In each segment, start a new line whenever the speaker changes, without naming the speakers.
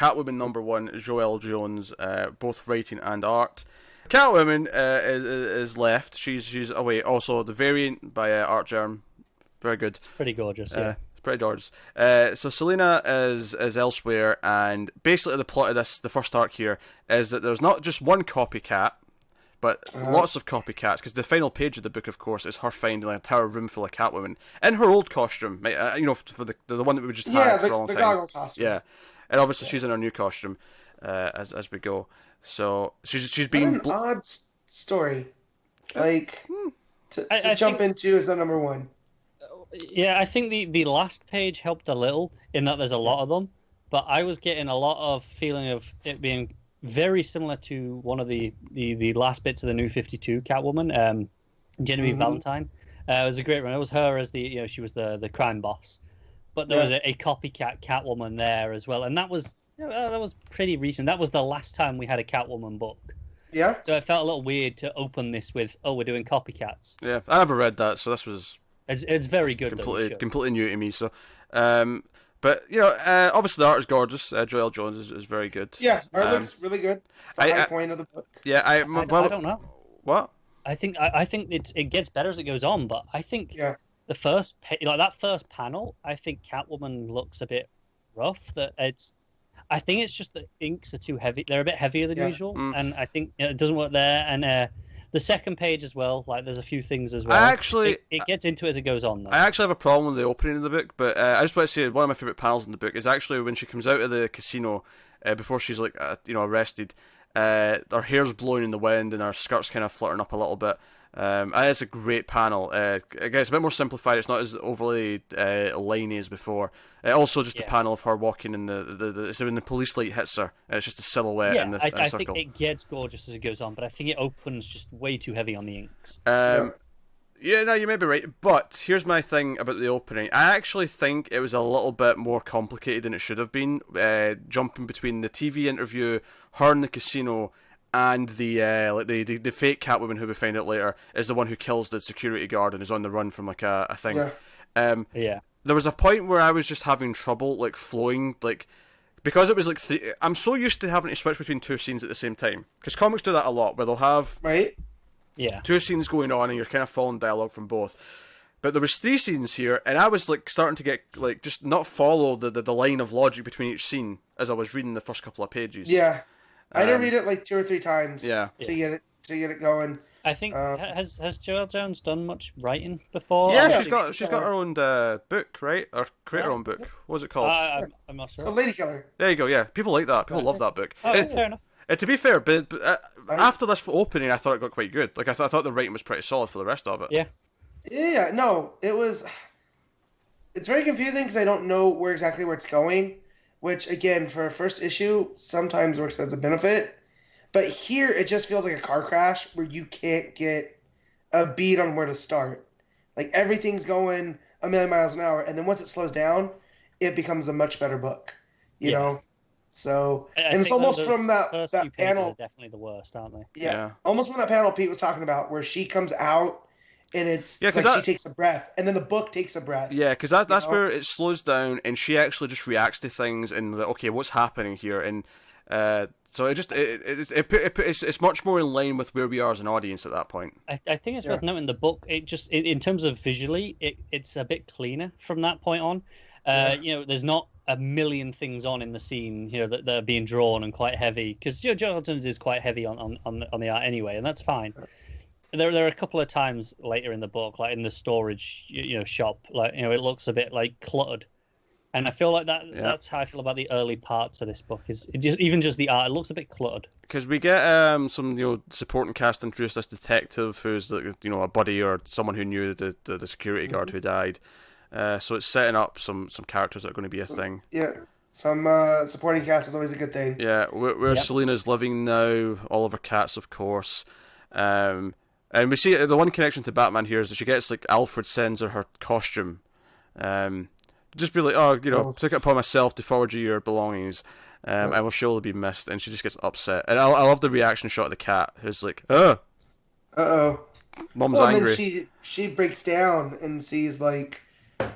Catwoman #1, Joëlle Jones, both writing and art. Catwoman is left. She's away. Also, the variant by Art Germ, very good.
It's pretty gorgeous, yeah.
It's pretty gorgeous. So Selina is elsewhere, and basically the plot of the first arc here, is that there's not just one copycat, but lots of copycats, because the final page of the book, of course, is her finding an entire room full of Catwoman in her old costume, for the one that we just had for a long time.
Goggle costume.
Yeah, and obviously she's in her new costume as we go. So she's been
an odd story, like to jump into as the #1.
Yeah, I think the last page helped a little in that there's a lot of them, but I was getting a lot of feeling of it being very similar to one of the last bits of the New 52 Catwoman, Genevieve Valentine. It was a great run. It was her as she was the crime boss, but there was a copycat Catwoman there as well, and that was pretty recent. That was the last time we had a Catwoman book.
Yeah.
So it felt a little weird to open this with, we're doing copycats.
Yeah, I never read that, so this was
it's very good.
Completely new to me. So, but obviously the art is gorgeous. Joëlle Jones is very good.
Yeah, art looks really good. It's the high point of the book.
Yeah, I
don't know.
What?
I think it gets better as it goes on, but I think the first that first panel, I think Catwoman looks a bit rough. I think it's just the inks are too heavy. They're a bit heavier than usual, and I think it doesn't work there. And the second page as well, like there's a few things as well. It gets into it as it goes on, though.
I actually have a problem with the opening of the book, but I just want to say one of my favourite panels in the book is actually when she comes out of the casino before she's arrested. Her hair's blowing in the wind and her skirt's kind of fluttering up a little bit. It's a great panel. Again, it's a bit more simplified. It's not as overly liney as before. Also, just the panel of her walking in it's when the police light hits her, and it's just a silhouette in the
I
circle.
think it gets gorgeous as it goes on, but I think it opens just way too heavy on the inks.
Yeah, no, you may be right. But here's my thing about the opening. I actually think it was a little bit more complicated than it should have been. Jumping between the TV interview, her in the casino, and the fake Catwoman, who we find out later is the one who kills the security guard and is on the run from a thing. There was a point where I was just having trouble flowing, because it was I'm so used to having to switch between two scenes at the same time, because comics do that a lot where they'll have two scenes going on and you're kind of following dialogue from both. But there was 3 scenes here, and I was starting to get just not follow the line of logic between each scene as I was reading the first couple of pages.
Yeah. I had to read it 2 or 3 times
to
get it going.
I think has Joëlle Jones done much writing before?
Yeah, she's got her own book, right? Or create her own book. What was it called?
I'm not sure.
So Lady Killer.
There you go. Yeah, people like that. People love that book.
Fair enough.
To be fair, but after this opening, I thought it got quite good. I thought the writing was pretty solid for the rest of it.
Yeah.
Yeah. No, it was. It's very confusing because I don't know exactly where it's going. Which, again, for a first issue, sometimes works as a benefit. But here, it just feels like a car crash where you can't get a beat on where to start. Everything's going a million miles an hour, and then once it slows down, it becomes a much better book. You know? So, and it's almost from that panel.
Are definitely the worst, aren't they?
Yeah. Almost from that panel Pete was talking about, where she comes out, and it's she takes a breath, and then the book takes a breath.
Yeah, because that's where it slows down, and she actually just reacts to things, and okay, what's happening here? And so it's much more in line with where we are as an audience at that point.
I think it's worth noting the book. In terms of visually, it's a bit cleaner from that point on. There's not a million things on in the scene, that are being drawn and quite heavy, because Joëlle Jones is quite heavy on the art anyway, and that's fine. There are a couple of times later in the book, in the storage, shop, it looks a bit cluttered, and I feel like that's how I feel about the early parts of this book. Even just the art, it looks a bit cluttered.
Because we get some supporting cast introduced, this detective who's a buddy or someone who knew the security guard who died. So it's setting up some characters that are going to be a thing.
Yeah. Some supporting cast is always a good thing.
Yeah, where Selina's living now, Oliver Katz, of course. And we see the one connection to Batman here is that she gets Alfred sends her costume. Just be took it upon myself to forward you your belongings. I will surely be missed. And she just gets upset. And I love the reaction shot of the cat who's oh.
Uh-oh.
Mom's angry.
And then she breaks down and sees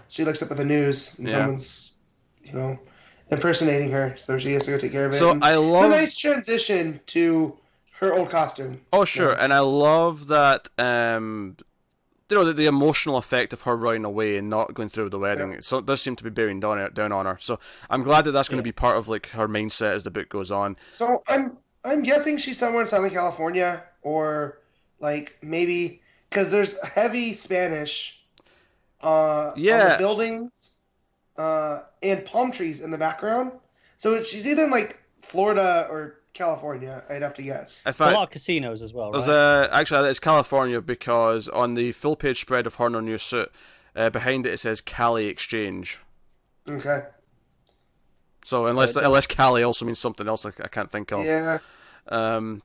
she looks up at the news and someone's, and impersonating her, so she has to go take care of it.
So
And
I love.
it's a nice transition to her old costume.
Oh sure,
Yeah.
and I love that. The emotional effect of her running away and not going through with the wedding.
Yeah.
So it does seem to be bearing down on her. So I'm glad that that's going to be part of like her mindset as the book goes on.
So I'm guessing she's somewhere in Southern California, or like maybe because there's heavy Spanish on the buildings and palm trees in the background. So she's either in like Florida or California, I'd have to guess.
In
A
fact,
lot of casinos as well, right?
actually it's California because on the full page spread of her in her new suit, behind it says Cali Exchange.
Okay.
So unless Cali also means something else I can't think of.
Yeah.
I'm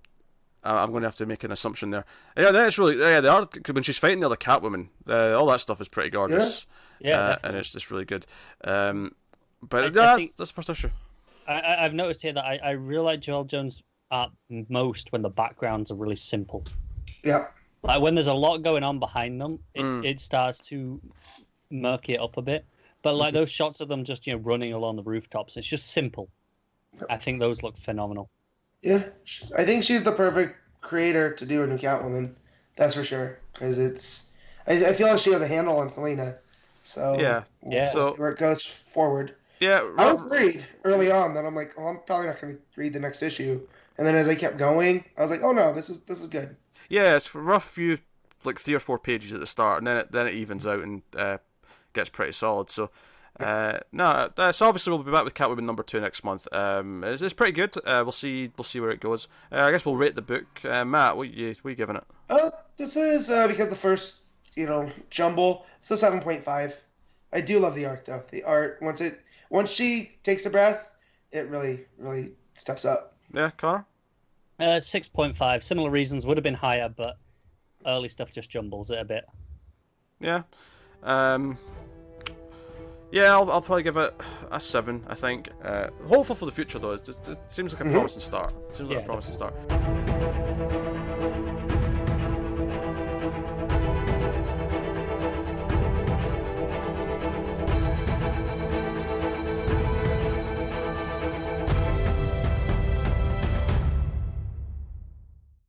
going to have to make an assumption there. Yeah, that's really the art when she's fighting the other Catwoman. All that stuff is pretty gorgeous.
Yeah,
and it's just really good.
I
That's the first issue.
I've noticed here that I really like Joëlle Jones' art most when the backgrounds are really simple.
Yeah.
Like when there's a lot going on behind them, it starts to murky it up a bit. But like those shots of them just running along the rooftops, it's just simple. I think those look phenomenal.
Yeah, I think she's the perfect creator to do a new Catwoman. That's for sure. Because I feel like she has a handle on Selena. So we'll
so
see where it goes forward.
Yeah,
I was worried early on that I'm like, oh, I'm probably not going to read the next issue. And then as I kept going, I was like, oh no, this is good.
Yeah, it's a rough few, like 3 or 4 pages at the start, and then it evens out and gets pretty solid. So, so obviously we'll be back with Catwoman number 2 next month. It's pretty good. We'll see where it goes. I guess we'll rate the book. Matt, what are you giving it?
This is because the first jumble. It's a 7.5. I do love the art though. The art once she takes a breath, it really really steps up.
Yeah, Connor?
6.5. Similar reasons, would have been higher, but early stuff just jumbles it a bit.
Yeah. Yeah, I'll probably give it a 7, I think. Hopeful for the future, though. It seems like a promising start. Seems like a promising start.